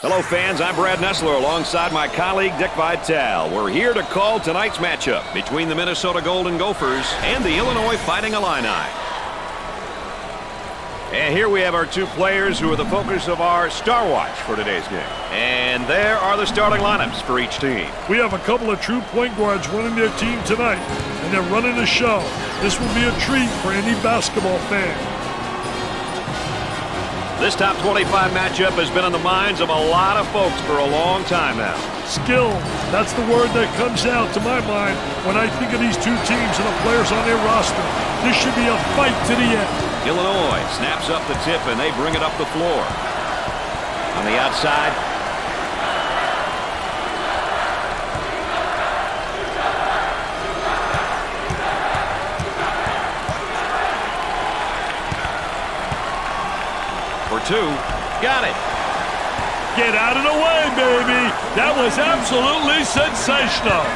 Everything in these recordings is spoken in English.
Hello, fans. I'm Brad Nessler alongside my colleague Dick Vitale. We're here to call tonight's matchup between the Minnesota Golden Gophers and the Illinois Fighting Illini. And here we have our two players who are the focus of our Star Watch for today's game. And there are the starting lineups for each team. We have a couple of true point guards running their team tonight, and they're running the show. This will be a treat for any basketball fan. This top 25 matchup has been on the minds of a lot of folks for a long time now. Skill, that's the word that comes out to my mind when I think of these two teams and the players on their roster. This should be a fight to the end. Illinois snaps up the tip and they bring it up the floor. On the outside. For two. Got it. Get out of the way, baby. That was absolutely sensational.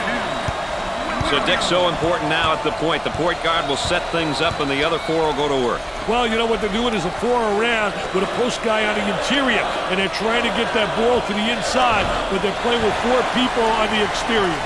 So, Dick, so important now at the point. The point guard will set things up and the other four will go to work. Well, you know what they're doing is a four around with a post guy on the interior, and they're trying to get that ball to the inside, but they're playing with four people on the exterior.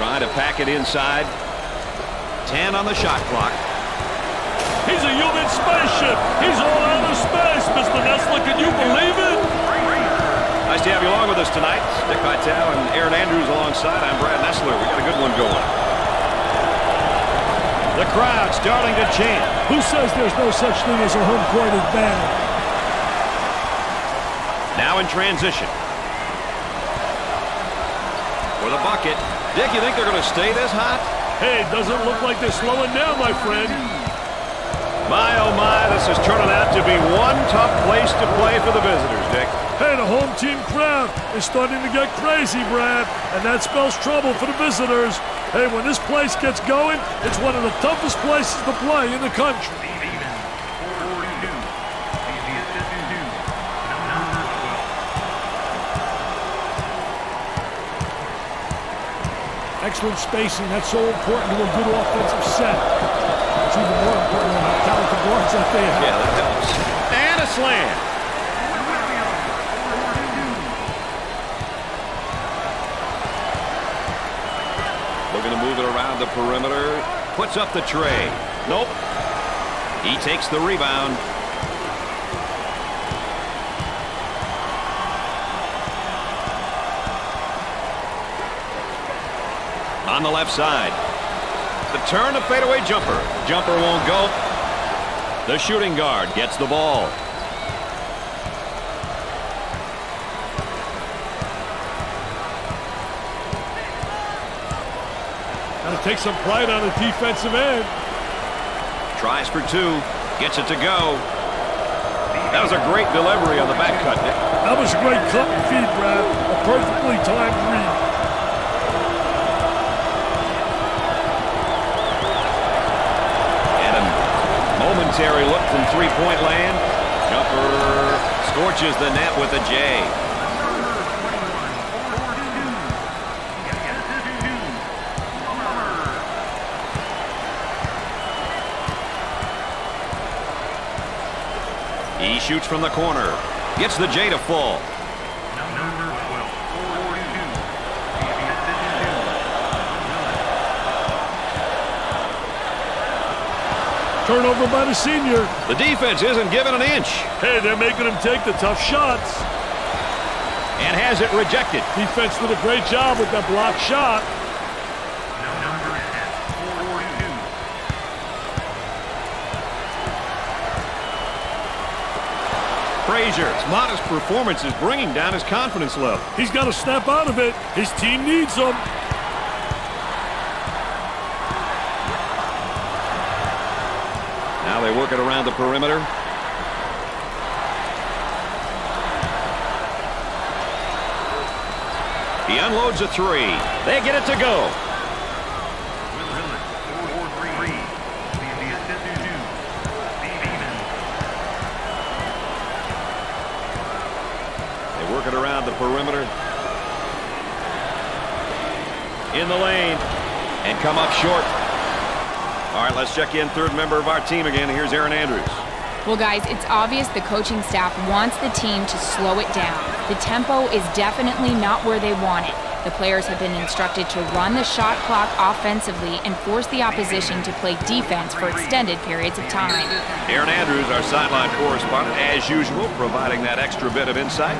Trying to pack it inside. 10 on the shot clock. He's a human spaceship. He's all out of space, Mr. Nessler. Can you believe it? Nice to have you along with us tonight. Dick Vitale and Aaron Andrews alongside. I'm Brad Nessler. We got a good one going. The crowd starting to chant. Who says there's no such thing as a home court advantage? Now in transition. For the bucket. Dick, you think they're going to stay this hot? Hey, doesn't look like they're slowing down, my friend. My, oh my, this is turning out to be one tough place to play for the visitors, Dick. Hey, the home team crowd is starting to get crazy, Brad, and that spells trouble for the visitors. Hey, when this place gets going, it's one of the toughest places to play in the country. Excellent spacing. That's so important to a good offensive set. It's even more important on how talented guards that they have. Yeah, that helps. And a slam. Looking to move it around the perimeter. Puts up the tray. Nope. He takes the rebound. On the left side. The turn to fadeaway jumper. Jumper won't go. The shooting guard gets the ball. Got to take some pride on the defensive end. Tries for two. Gets it to go. That was a great delivery on the back cut, Nick. That was a great cut and feed, Brad. A perfectly timed read. Momentary look from three-point land. Jumper scorches the net with a J. He shoots from the corner. Gets the J to fall. Turnover by the senior. The defense isn't giving an inch. Hey, they're making him take the tough shots. And has it rejected. Defense did a great job with that block shot. Frazier's modest performance is bringing down his confidence level. He's got to snap out of it. His team needs him. Now they work it around the perimeter. He unloads a three. They get it to go. They work it around the perimeter. In the lane. And come up short. All right, let's check in third member of our team again. Here's Erin Andrews. Well, guys, it's obvious the coaching staff wants the team to slow it down. The tempo is definitely not where they want it. The players have been instructed to run the shot clock offensively and force the opposition to play defense for extended periods of time. Erin Andrews, our sideline correspondent, as usual, providing that extra bit of insight.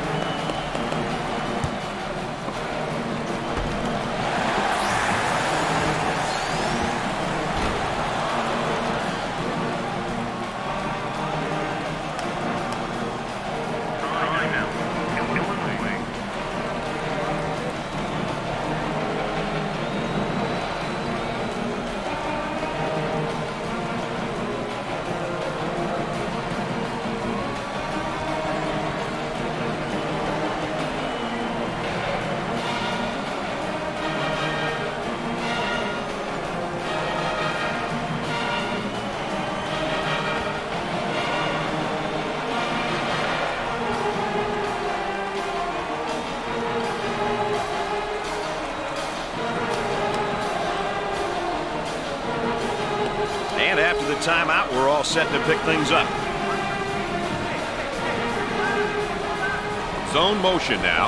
And after the timeout, we're all set to pick things up. Zone motion now.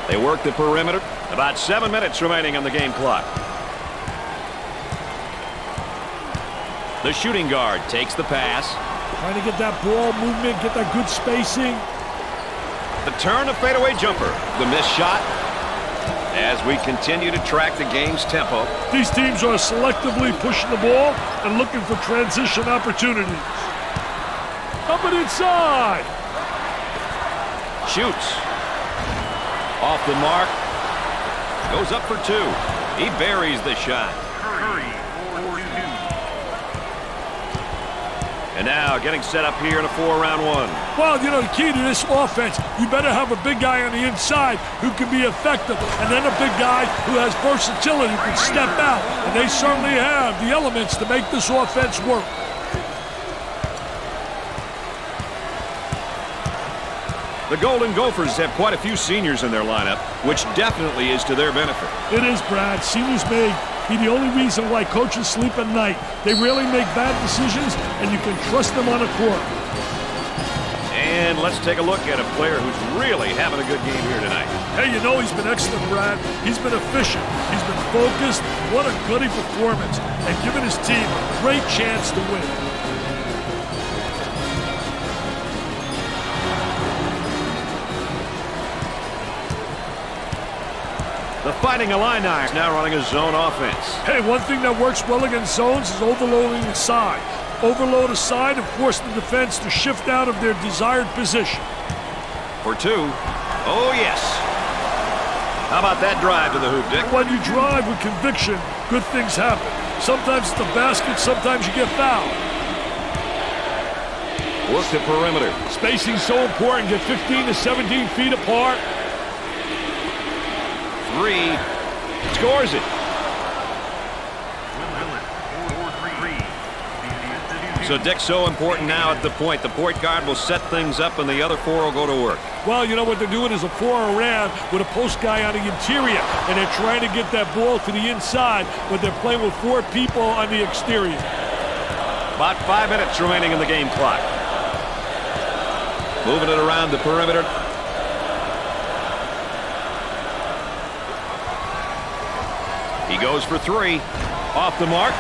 They work the perimeter. About 7 minutes remaining on the game clock. The shooting guard takes the pass. Trying to get that ball movement, get that good spacing. The turn, a fadeaway jumper. The missed shot. As we continue to track the game's tempo. These teams are selectively pushing the ball and looking for transition opportunities. Coming inside. Shoots. Off the mark. Goes up for two. He buries the shot. And now getting set up here in a 4-round one. Well, you know, the key to this offense, you better have a big guy on the inside who can be effective, and then a big guy who has versatility, who can step out. And they certainly have the elements to make this offense work. The Golden Gophers have quite a few seniors in their lineup, which definitely is to their benefit. It is, Brad. Seniors may be the only reason why coaches sleep at night. They rarely make bad decisions, and you can trust them on a court. And let's take a look at a player who's really having a good game here tonight. Hey, you know he's been excellent, Brad. He's been efficient. He's been focused. What a goody performance. And giving his team a great chance to win. The Fighting Illini is now running a zone offense. Hey, one thing that works well against zones is overloading the side. Overload a side and force the defense to shift out of their desired position. For two. Oh, yes. How about that drive to the hoop, Dick? When you drive with conviction, good things happen. Sometimes it's the basket, sometimes you get fouled. Work the perimeter. Spacing's so important. Get 15 to 17 feet apart. Three. Scores it. So Dick's so important now at the point. The point guard will set things up and the other four will go to work. Well, you know what they're doing is a 4 around with a post guy on the interior, and they're trying to get that ball to the inside, but they're playing with 4 people on the exterior. About 5 minutes remaining in the game clock. Moving it around the perimeter. He goes for 3. Off the mark.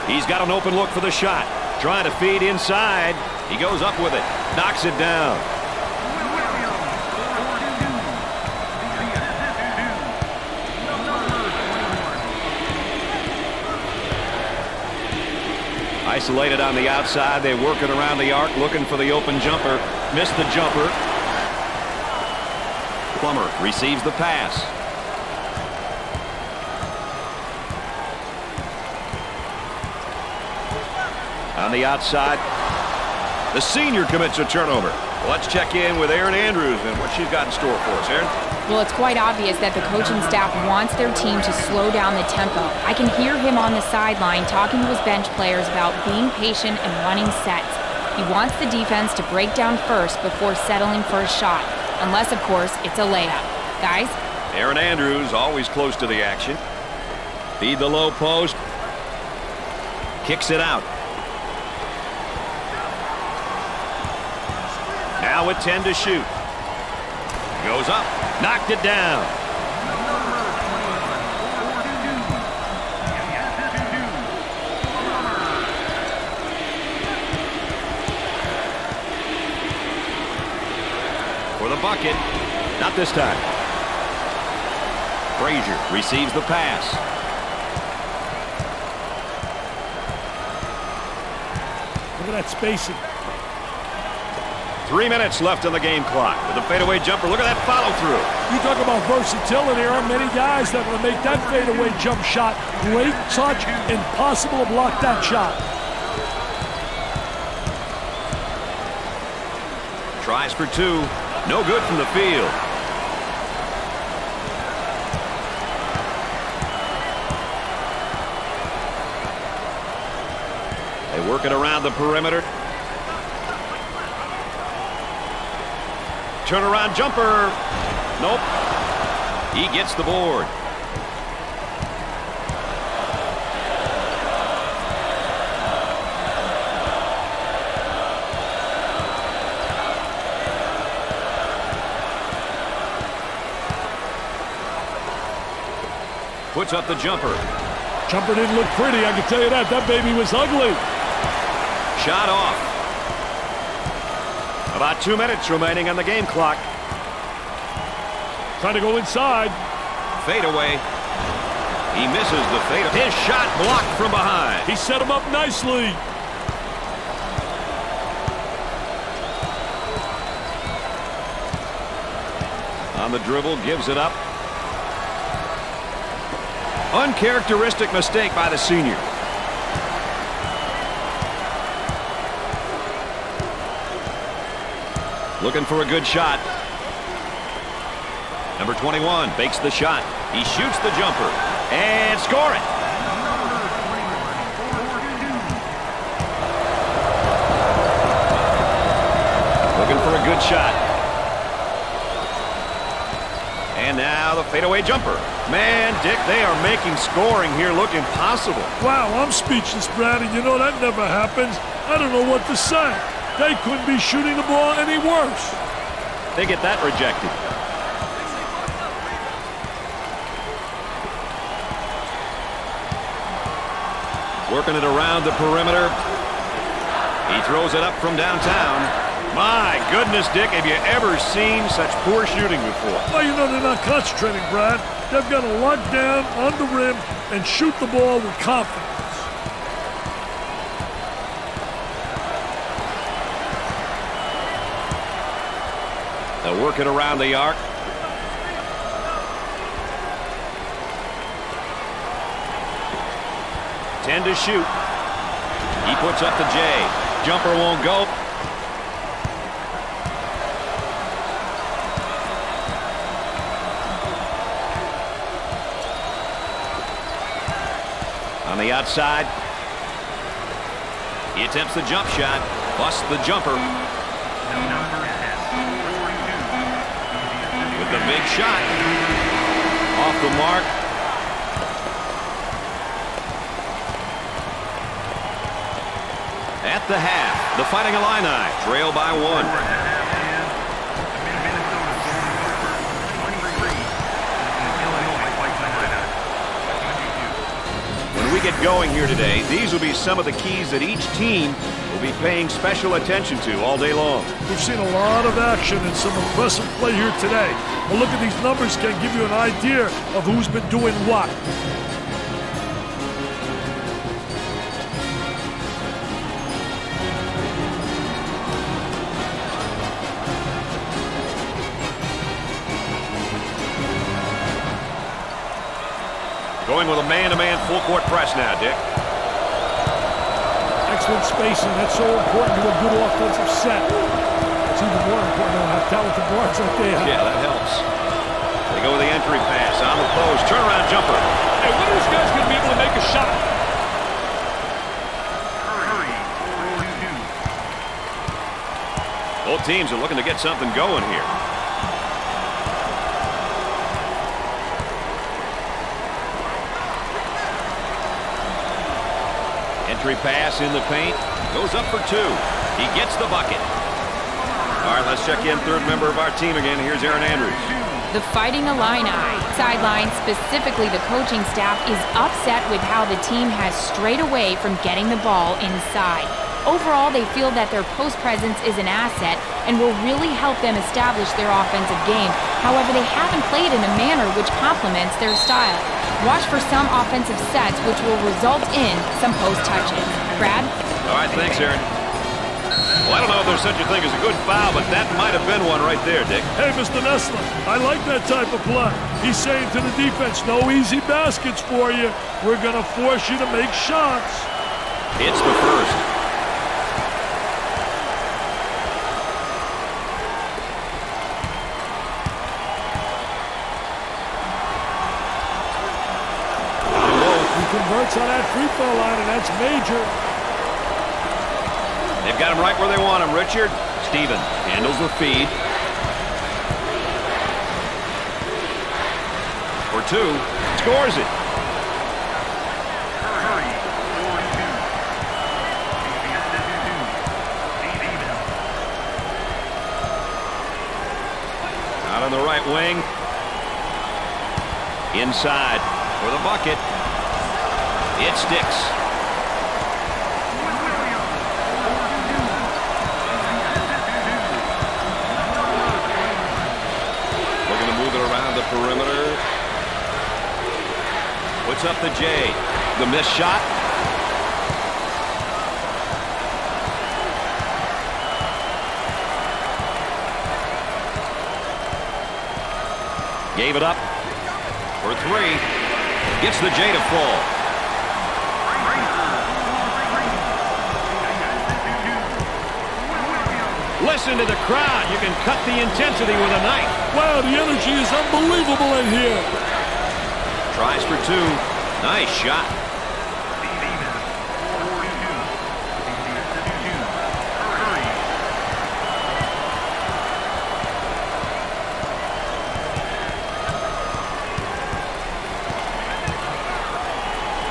He's got an open look for the shot. Trying to feed inside. He goes up with it. Knocks it down. Isolated on the outside. They work it around the arc, looking for the open jumper. Missed the jumper. Plummer receives the pass. On the outside, the senior commits a turnover. Let's check in with Erin Andrews and what she's got in store for us. Erin? Well, it's quite obvious that the coaching staff wants their team to slow down the tempo. I can hear him on the sideline talking to his bench players about being patient and running sets. He wants the defense to break down first before settling for a shot, unless, of course, it's a layup. Guys? Erin Andrews always close to the action. Feed the low post. Kicks it out. Now with 10 to shoot. Goes up. Knocked it down. For the bucket. Not this time. Frazier receives the pass. Look at that spacing. 3 minutes left on the game clock. With a fadeaway jumper. Look at that follow through. You talk about versatility. There aren't many guys that will make that fadeaway jump shot. Great touch. Impossible to block that shot. Tries for two. No good from the field. They work it around the perimeter. Turnaround jumper. Nope. He gets the board. Puts up the jumper. Jumper didn't look pretty, I can tell you that. That baby was ugly. Shot off. About 2 minutes remaining on the game clock. Trying to go inside. Fade away. He misses the fade. His shot blocked from behind. He set him up nicely. On the dribble, gives it up. Uncharacteristic mistake by the senior. Looking for a good shot. Number 21 bakes the shot. He shoots the jumper and score it. Looking for a good shot. And now the fadeaway jumper. Man, Dick, they are making scoring here look impossible. Wow, I'm speechless, Brad, and you know that never happens. I don't know what to say. They couldn't be shooting the ball any worse. They get that rejected. Working it around the perimeter. He throws it up from downtown. My goodness, Dick, have you ever seen such poor shooting before? Well, you know they're not concentrating, Brad. They've got to lock down on the rim and shoot the ball with confidence. They'll work it around the arc. Ten to shoot. He puts up the J. Jumper won't go. On the outside. He attempts the jump shot. Busts the jumper. With the big shot. Off the mark. At the half, the Fighting Illini trail by one. When we get going here today, these will be some of the keys that each team will be paying special attention to all day long. We've seen a lot of action and some impressive play here today. But look at these numbers can give you an idea of who's been doing what. Going with a man-to-man full-court press now, Dick. Excellent spacing. That's so important to a good offensive set. It's even more important to have talented guards like they have. Yeah, that helps. They go with the entry pass on the post. Turnaround jumper. Hey, when are these guys going to be able to make a shot? Both teams are looking to get something going here. Entry pass in the paint. Goes up for two. He gets the bucket. All right, let's check in third member of our team again. Here's Aaron Andrews. The Fighting Illini sideline, specifically the coaching staff, is upset with how the team has strayed away from getting the ball inside. Overall, they feel that their post presence is an asset and will really help them establish their offensive game. However, they haven't played in a manner which complements their style. Watch for some offensive sets which will result in some post touches. Brad? All right, thanks, Aaron. Well, I don't know if there's such a thing as a good foul, but that might have been one right there, Dick. Hey, Mr. Nessler, I like that type of play. He's saying to the defense, no easy baskets for you. We're going to force you to make shots. It's the first. Converts on that free throw line, and that's major. They've got him right where they want him. Richard Stevens handles the feed. For two, scores it. Out on the right wing. Inside for the bucket. It sticks. Looking to move it around the perimeter. Puts up the J. The missed shot. Gave it up for three. Gets the J to fall. Listen to the crowd. You can cut the intensity with a knife. Wow, the energy is unbelievable in here. Tries for two. Nice shot.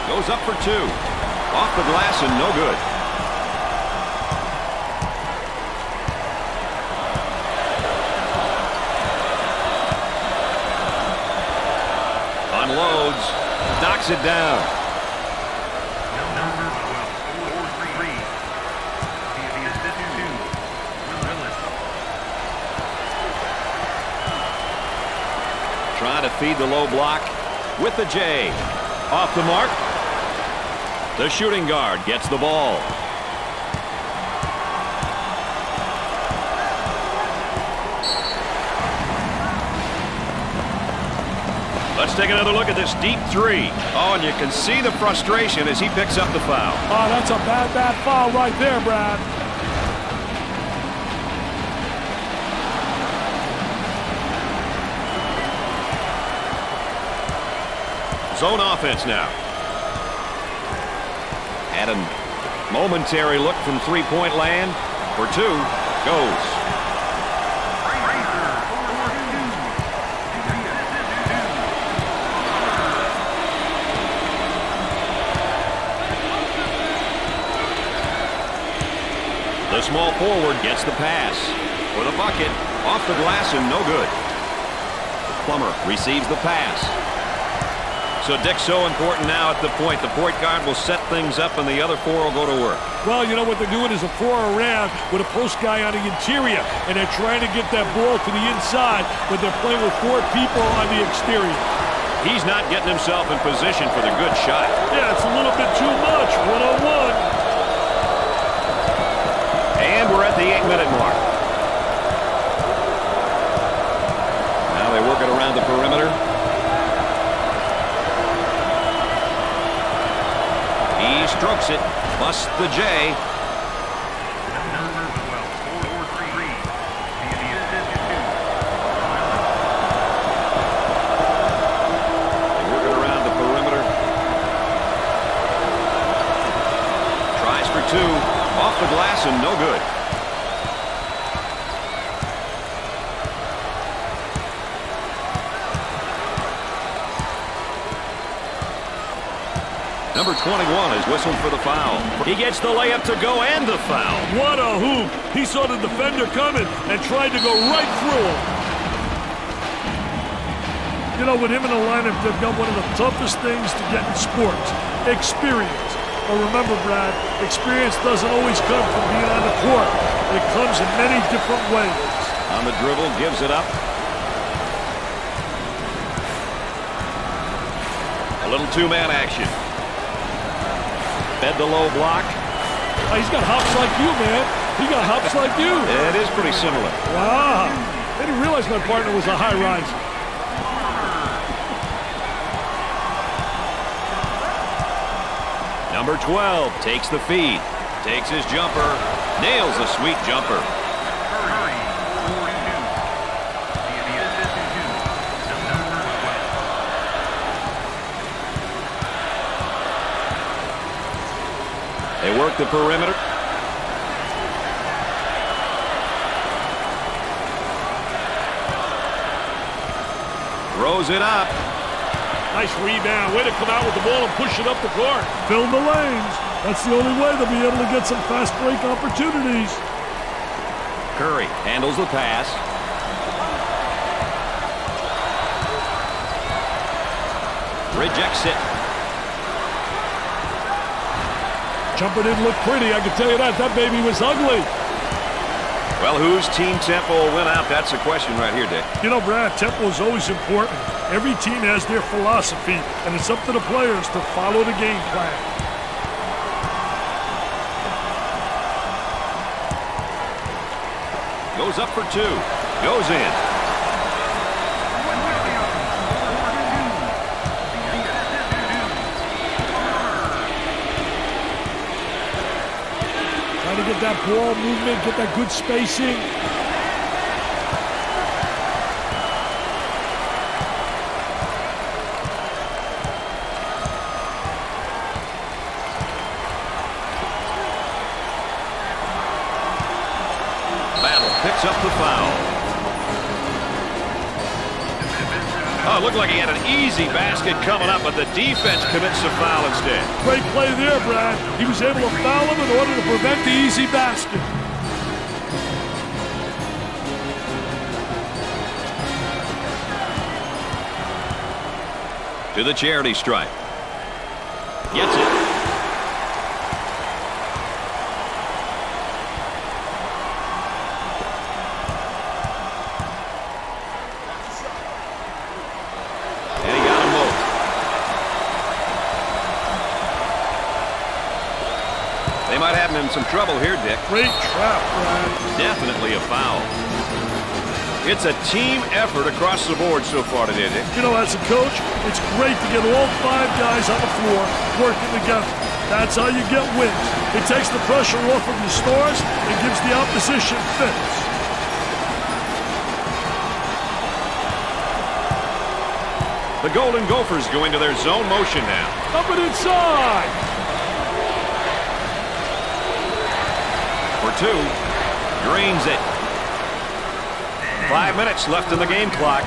Goes up for two. Off the glass and no good. Unloads, knocks it down. Trying to feed the low block with the J. Off the mark. The shooting guard gets the ball. Let's take another look at this deep three. Oh, and you can see the frustration as he picks up the foul. Oh, that's a bad foul right there, Brad. Zone offense now. Had a momentary look from three-point land. For two, goes. The small forward gets the pass. For the bucket. Off the glass and no good. Plummer receives the pass. So Dick, so important now at the point. The point guard will set things up and the other four will go to work. Well, you know what they're doing is a 4 around with a post guy on the interior, and they're trying to get that ball to the inside, but they're playing with 4 people on the exterior. He's not getting himself in position for the good shot. Yeah, it's a little bit too much. 1-on-1. And we're at the 8-minute mark. Now they work it around the perimeter. He strokes it, busts the J. They work it around the perimeter. Tries for 2. Off the glass and no good. Number 21 is whistled for the foul. He gets the layup to go and the foul. What a hoop. He saw the defender coming and tried to go right through him. You know, with him in the lineup, they've got one of the toughest things to get in sports. Experience. But remember, Brad, experience doesn't always come from being on the court. It comes in many different ways. On the dribble, gives it up. A little two-man action. Fed the low block. Oh, he's got hops like you, man. He got hops like you. It is pretty similar. Wow. I didn't realize my partner was a high riser. Number 12 takes the feed. Takes his jumper. Nails a sweet jumper. They work the perimeter. Throws it up. Nice rebound. Way to come out with the ball and push it up the court. Fill the lanes. That's the only way they'll be able to get some fast break opportunities. Curry handles the pass. Rejects it. Jumper didn't look pretty, I can tell you that. That baby was ugly. Well, whose team tempo will win out? That's the question right here, Dick. You know, Brad, tempo is always important. Every team has their philosophy, and it's up to the players to follow the game plan. Goes up for 2. Goes in. Trying to get that ball movement, get that good spacing. Battle picks up the foul. Oh, it looked like he had an easy basket coming up, but the defense commits the foul instead. Great play there, Brad. He was able to foul him in order to prevent the easy basket. To the charity stripe. Gets it. They might have him in some trouble here, Dick. Great trap, Brad. Definitely a foul. It's a team effort across the board so far today, Dick. You know, as a coach, it's great to get all 5 guys on the floor working together. That's how you get wins. It takes the pressure off of your stars and gives the opposition fits. The Golden Gophers go into their zone motion now. Up and inside. For 2. Drains it. 5 minutes left in the game clock.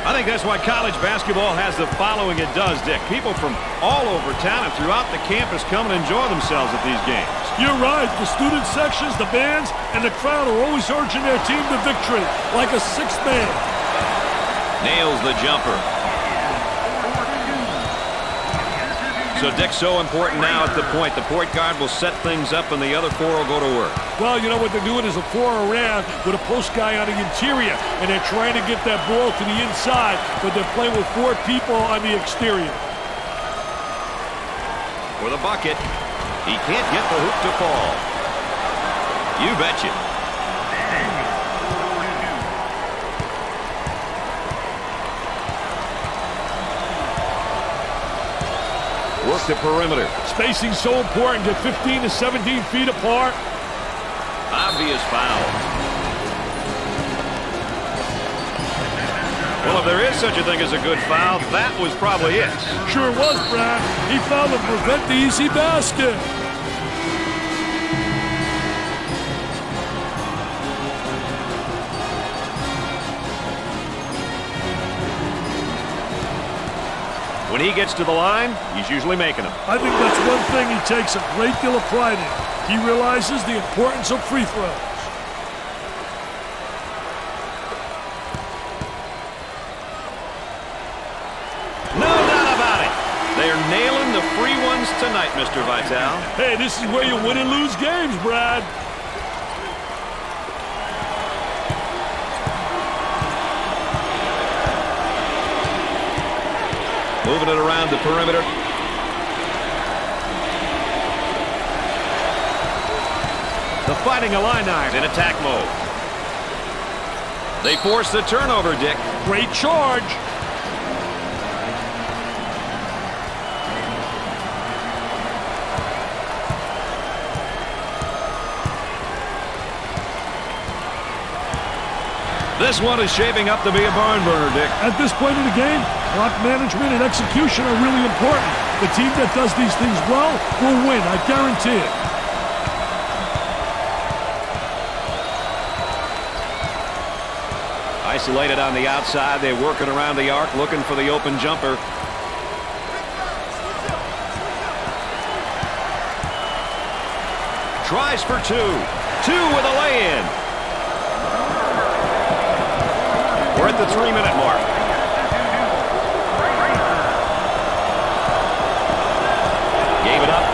I think that's why college basketball has the following it does, Dick. People from all over town and throughout the campus come and enjoy themselves at these games. You're right. The student sections, the bands, and the crowd are always urging their team to victory, like a sixth man. Nails the jumper. So Dick's so important now at the point. The point guard will set things up and the other four will go to work. Well, you know what they're doing is a four around with a post guy on the interior, and they're trying to get that ball to the inside, but they're playing with four people on the exterior. For the bucket. He can't get the hoop to fall. You betcha. Work the perimeter. Spacing so important. Get 15 to 17 feet apart. Obvious foul. Well, if there is such a thing as a good foul, that was probably it. Sure was, Brad. He fouled to prevent the easy basket. When he gets to the line, he's usually making them. I think that's one thing he takes a great deal of pride in. He realizes the importance of free throws. No doubt about it. They're nailing the free ones tonight, Mr. Vitale. Hey, this is where you win and lose games, Brad. Moving it around the perimeter. The Fighting Illini in attack mode. They force the turnover, Dick. Great charge. This one is shaping up to be a barn burner, Dick. At this point in the game, clock management and execution are really important. The team that does these things well will win, I guarantee it. Isolated on the outside, they're working around the arc, looking for the open jumper. Tries for two. Two with a lay-in. We're at the 3-minute mark. Gave it up.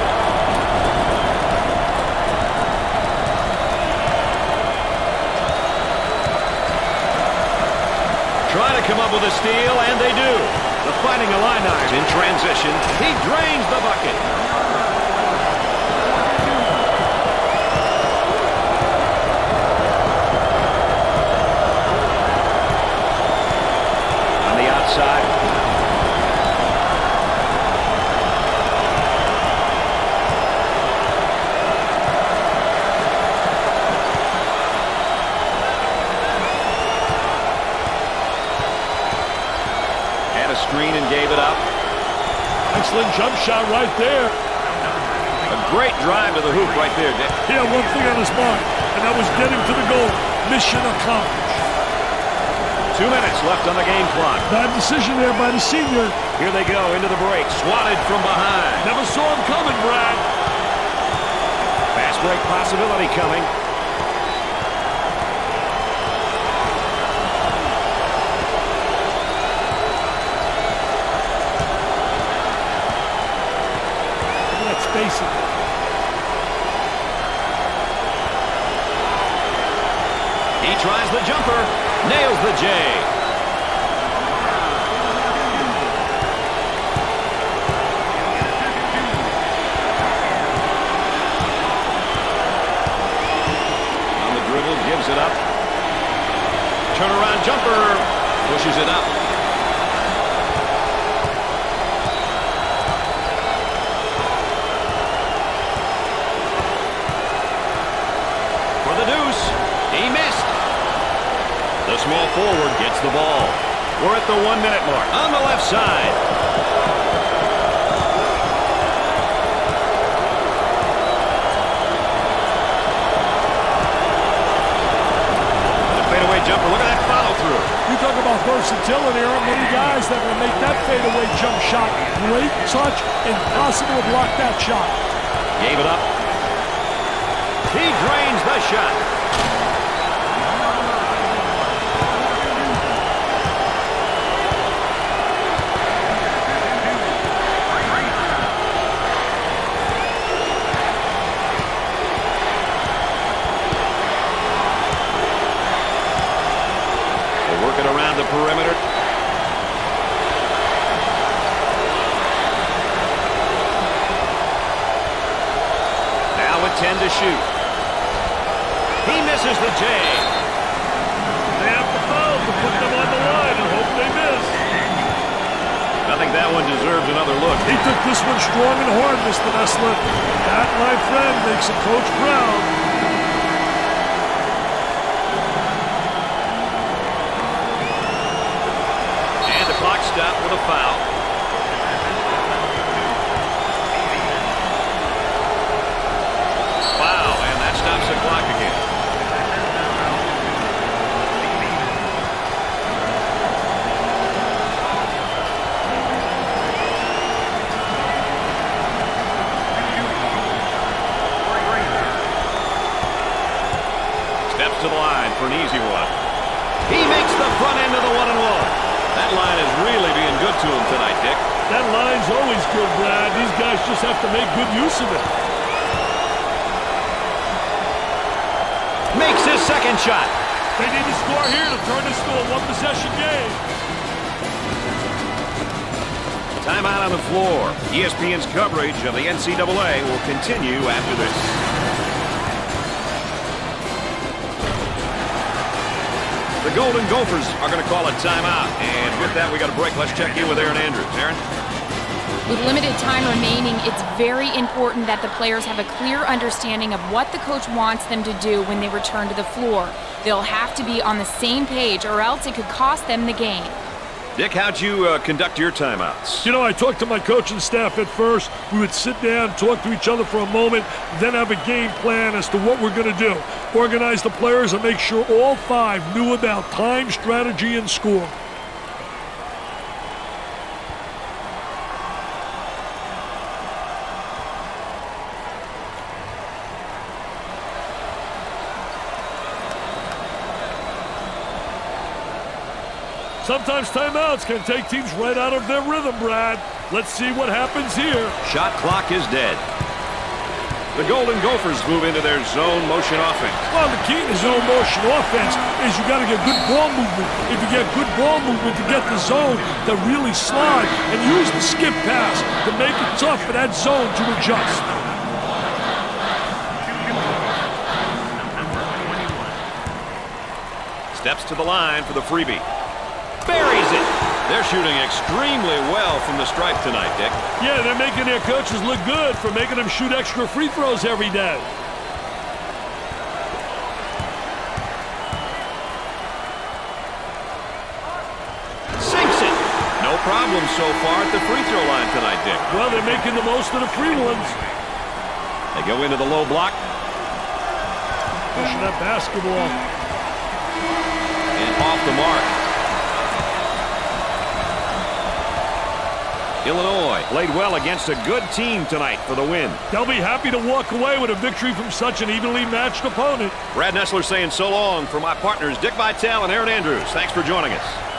Trying to come up with a steal, and they do. The Fighting Illini in transition. He drains the bucket. Side. Had a screen and gave it up. Excellent jump shot right there. A great drive to the hoop right there, Dick. He had one thing on his mind, and that was getting to the goal. Mission accomplished. 2 minutes left on the game clock. Bad decision there by the senior. Here they go into the break. Swatted from behind. Never saw him coming, Brad. Fast break possibility coming. Look at that spacing. He tries the jumper. Nails the J. On the dribble, gives it up. Turnaround jumper. Pushes it up. For the deuce. He missed. The small forward gets the ball. We're at the 1-minute mark. On the left side. The fadeaway jumper. Look at that follow through. You talk about versatility. There aren't many guys that will make that fadeaway jump shot. Great touch. Impossible to block that shot. Gave it up. He drains the shot. They're working around the perimeter. Now with 10 to shoot. He misses the J. They have to foul to put them on the line and hope they miss. I think that one deserves another look. He took this one strong and hard, Mr. Nessler. That, my friend, makes a coach proud. And the clock stopped with a foul. Foul, and that stops the clock again. Steps to the line for an easy one. He makes the front end of the 1-and-1. That line is really being good to him tonight, Dick. That line's always good, Brad. These guys just have to make good use of it. Makes his second shot. They need to score here to turn this to a one-possession game. Timeout on the floor. ESPN's coverage of the NCAA will continue after this. The Golden Gophers are going to call a timeout. And with that, we got a break. Let's check in with Erin Andrews. Erin? With limited time remaining, it's very important that the players have a clear understanding of what the coach wants them to do when they return to the floor. They'll have to be on the same page, or else it could cost them the game. Dick, how'd you conduct your timeouts? You know, I talked to my coaching staff at first. We would sit down, talk to each other for a moment, then have a game plan as to what we're going to do. Organize the players and make sure all five knew about time, strategy, and score. Sometimes timeouts can take teams right out of their rhythm, Brad. Let's see what happens here. Shot clock is dead. The Golden Gophers move into their zone motion offense. Well, the key to zone motion offense is you got to get good ball movement. If you get good ball movement to get the zone to really slide, and use the skip pass to make it tough for that zone to adjust. Steps to the line for the freebie. Buries it. They're shooting extremely well from the stripe tonight, Dick. Yeah, they're making their coaches look good for making them shoot extra free throws every day. Sinks it. No problem so far at the free throw line tonight, Dick. Well, they're making the most of the free ones. They go into the low block. Pushing that basketball. And off the mark. Illinois played well against a good team tonight for the win. They'll be happy to walk away with a victory from such an evenly matched opponent. Brad Nessler saying so long for my partners Dick Vitale and Erin Andrews. Thanks for joining us.